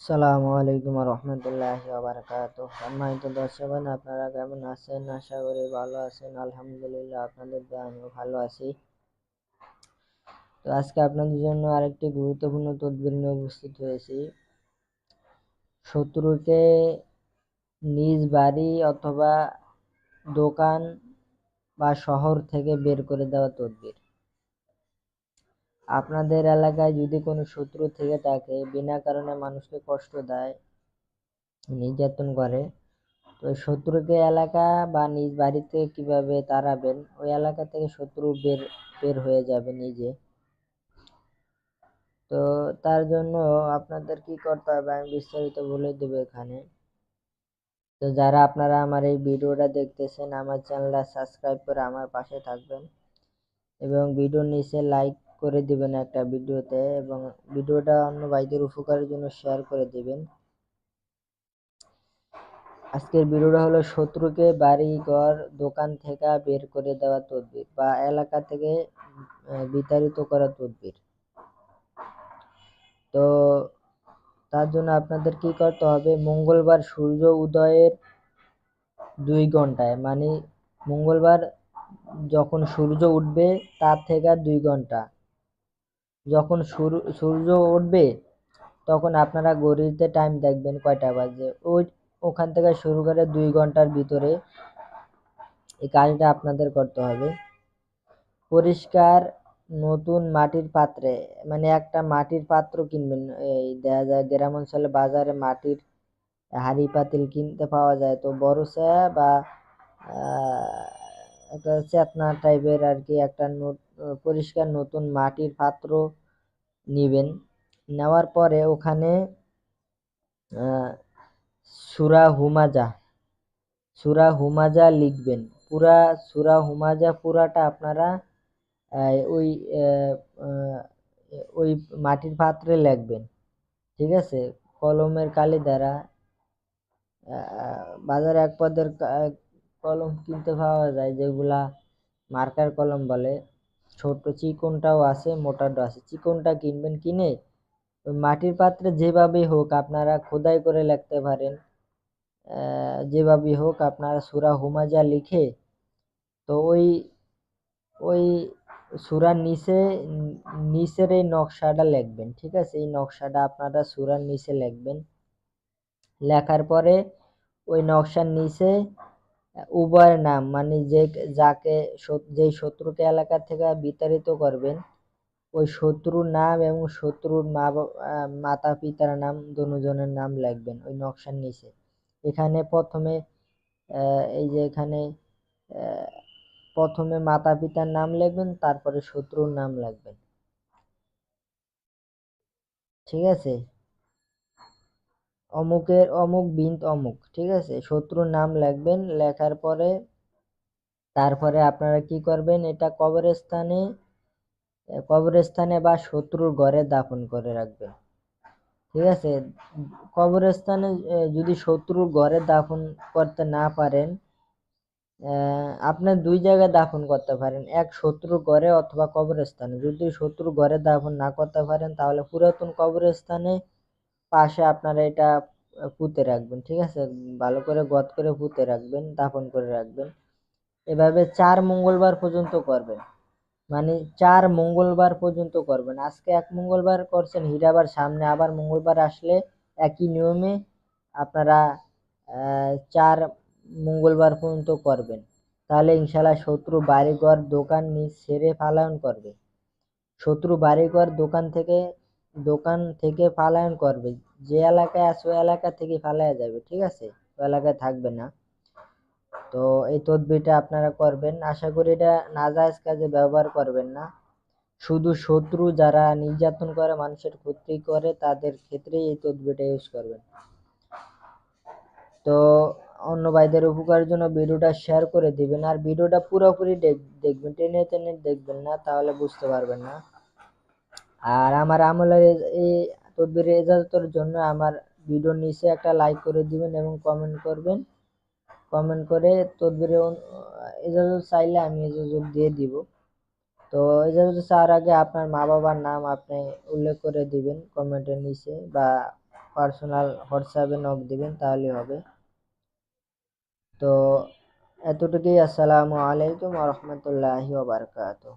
আসসালামু আলাইকুম রহমতুল্লাহি ওয়া বারাকাতুহু। সম্মানিত দর্শকগণ, আপনারা কেমন আছেন? আশা করি ভালো আছেন। আলহামদুলিল্লাহ, আপনাদের দোয়ায় আমিও ভালো আছি। তো আজকে আপনাদের জন্য আরেকটি গুরুত্বপূর্ণ তদবির নিয়ে উপস্থিত হয়েছি। শত্রুকে নিজ বাড়ি অথবা দোকান বা শহর থেকে বের করে দেওয়া তদবির। আপনাদের এলাকায় যদি কোনো শত্রু থেকে থাকে, বিনা কারণে মানুষকে কষ্ট দেয়, নির্যাতন করে, তো শত্রুকে এলাকা বা নিজ বাড়িতে কিভাবে তাড়াবেন, ওই এলাকা থেকে শত্রু বের হয়ে যাবে নিজে। তো তার জন্য আপনাদের কি করতে হবে আমি বিস্তারিত বলে দেবো এখানে। তো যারা আপনারা আমার এই ভিডিওটা দেখতেছেন, আমার চ্যানেলটা সাবস্ক্রাইব করে আমার পাশে থাকবেন এবং ভিডিওর নিচে লাইক করে দিবেন একটা ভিডিওতে, এবং ভিডিওটা অন্য ভাইদের উপকারের জন্য শেয়ার করে দিবেন। আজকের ভিডিওটা হলো শত্রুকে বাড়ি ঘর দোকান থেকে বের করে দেওয়া তদবির বা এলাকা থেকে বিতাড়িত করা তদবির। তো তার জন্য আপনাদের কি করতে হবে, মঙ্গলবার সূর্য উদয়ের 2 ঘন্টায়, মানে মঙ্গলবার যখন সূর্য উঠবে তার থেকে 2 ঘন্টা, যখন সূর্য উঠবে তখন আপনারা ঘড়িতে টাইম দেখবেন কয়টা বাজে, ওখান থেকে শুরু করে 2 ঘন্টার ভিতরে এই কাজটা আপনাদের করতে হবে। পরিষ্কার নতুন মাটির পাত্রে, মানে একটা মাটির পাত্র কিনবেন। এই দেখা যায় গ্রাম অঞ্চলে বাজারে মাটির হাঁড়ি পাতিল কিনতে পাওয়া যায়, তো বড় ছায়া বা একটা চেতনা টাইপের আর কি, একটা পরিষ্কার নতুন মাটির পাত্র নিবেন। নেওয়ার পরে ওখানে সূরা হুমাজা লিখবেন। সূরা হুমাজা পুরাটা আপনারা ওই মাটির পাত্রে লিখবেন, ঠিক আছে? কলমের কালি দ্বারা। বাজারে এক পদের কলম কিনতে পাওয়া যায়, যেগুলা মার্কার কলম বলে। ছোট চিকনটাও আছে, মোটাটাও আছে। চিকনটা কিনবেন, কিনে ওই মাটির পাত্রে যেভাবেই হোক আপনারা খোদাই করে লিখতে পারেন। যেভাবেই হোক আপনারা সূরা হুমাজা লিখে, তো ওই সূরার নিচের এই নকশাটা লিখবেন, ঠিক আছে? এই নকশাটা আপনারা সূরার নিচে লিখবেন। লেখার পরে ওই নকশার নিচে উভয়ের নাম, মানে যেই শত্রুকে এলাকা থেকে বিতাড়িত করবেন, ওই শত্রুর নাম এবং শত্রুর মাতা পিতার নাম, দুজনের নাম লিখবেন ওই নকশার নিচে। এখানে প্রথমে মাতা পিতার নাম লিখবেন, তারপরে শত্রুর নাম লিখবেন, ঠিক আছে? অমুক বিন অমুক, ঠিক আছে? শত্রুর নাম লিখবেন। লেখার পরে তারপরে আপনারা কি করবেন, এটা কবরস্থানে বা শত্রুর ঘরে দাফন করে রাখবেন, ঠিক আছে? কবরস্থানে যদি শত্রুর ঘরে দাফন করতে না পারেন, আপনার 2 জায়গায় দাফন করতে পারেন, এক শত্রুর ঘরে অথবা কবরস্থানে। যদি শত্রুর ঘরে দাফন না করতে পারেন, তাহলে পুরাতন কবরস্থানে পাশে আপনারা এটা পুঁতে রাখবেন, ঠিক আছে? ভালো করে গর্ত করে পুঁতে রাখবেন, দাফন করে রাখবেন। এভাবে 4 মঙ্গলবার পর্যন্ত করবেন, মানে 4 মঙ্গলবার পর্যন্ত করবেন। আজকে 1 মঙ্গলবার করছেন, আবার সামনে আবার মঙ্গলবার আসলে একই নিয়মে আপনারা 4 মঙ্গলবার পর্যন্ত করবেন। তাহলে ইনশাল্লাহ শত্রু বাড়িঘর দোকান নিজ ছেড়ে পলায়ন করবে। শত্রু বাড়িঘর দোকান থেকে পলায়ন করবে। যে এলাকায় আছে ওই এলাকা থেকে পালায়া যাবে, ঠিক আছে? ওই এলাকায় থাকবে না। তো এই তদবিরটা আপনারা করবেন। আশা করি এটা নাজায়েজ কাজে ব্যবহার করবেন না। শুধু শত্রু যারা নির্যাতন করে, মানুষের ক্ষতি করে, তাদের ক্ষেত্রেই এই তদবিরটা ইউজ করবেন। তো অন্য ভাইদের উপকারের জন্য ভিডিওটা শেয়ার করে দিবেন, আর ভিডিওটা পুরোপুরি দেখবেন, টেনে টেনে দেখবেন না, তাহলে বুঝতে পারবেন না। আর আমার আমলের এই তদবিরের ইজাজতের জন্য আমার ভিডিওর নিচে একটা লাইক করে দিবেন এবং কমেন্ট করবেন। কমেন্ট করে তদবিরের ইজাজত চাইলে আমি ইজাজত দিয়ে দিব। তো ইজাজত চাওয়ার আগে আপনার মা বাবার নাম আপনি উল্লেখ করে দিবেন কমেন্টের নিচে, বা পার্সোনাল হোয়াটসঅ্যাপে নক দিবেন, তাহলেই হবে। তো এতটুকুই। আসসালামু আলাইকুম ওয়া রাহমাতুল্লাহি ওয়া বারাকাতুহু।